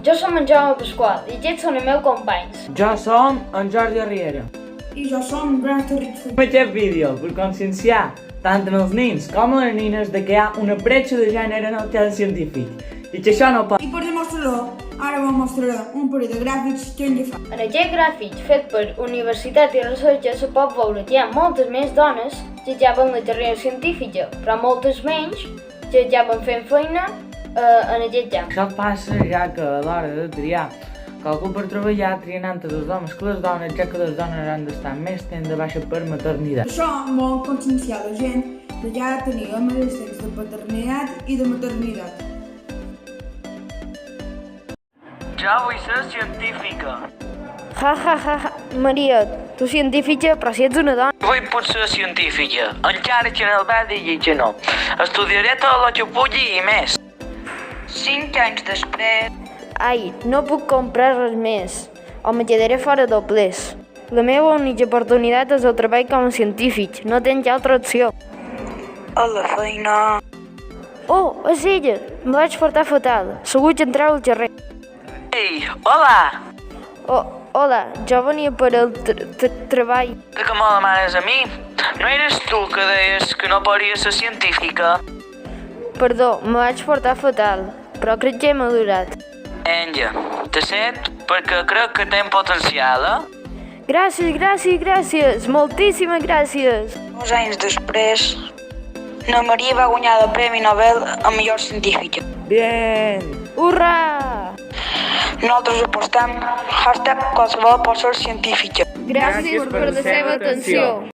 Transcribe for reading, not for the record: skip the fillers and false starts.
jo som en Jaume Pasqual i aquests són els meus companys. Jo som en Jordi Riera. I jo som Gran Territs. Fem aquest vídeo per conscienciar tant en els nens com a les nines de que hi ha una bretxa de gènere en el camp científic i que això no pot. I per demostrar-ho, ara vos mostraré un parell de gràfics que hem de fer. En aquest gràfic fet per Universitat i Recerca se pot veure que hi ha moltes més dones que ja van la carrera científica, però moltes menys que ja van fent feina en aquest camp. Això passa ja que a l'hora de triar qualcú per treballar trien entre els homes que les dones, ja que les dones han d'estar més temps de baixa per maternitat. Per això vol conscienciar la gent de ja tenir el mateix temps de paternitat i de maternitat. Jo vull ser científica. Ja, Maria, tu científica, però si ets una dona. Vull potser científica, encara que en el va dir que no. Estudiaré tot el que pugui i més. 5 anys després... Ai, no puc comprar res més, o me quedaré fora doblers. La meva única oportunitat és el treball com a científic, no tinc altra opció. A la feina... Oh, és ella! Me vaig portar fatal, segur que entrau al carrer. Ei, hola! Oh, hola, jo venia per el treball. Que me demanes a mi? No eres tu que deies que no podries ser científica? Perdó, me vaig portar fatal, però crec que he madurat. Enja, te set perquè crec que ten potencial, Gràcies, moltíssimes gràcies. Uns anys després, na Maria va guanyar el Premi Nobel a millor científica. Bien! Hurra! Nosaltres apostem #qualsevol pot ser científica. Gràcies per la seva atenció.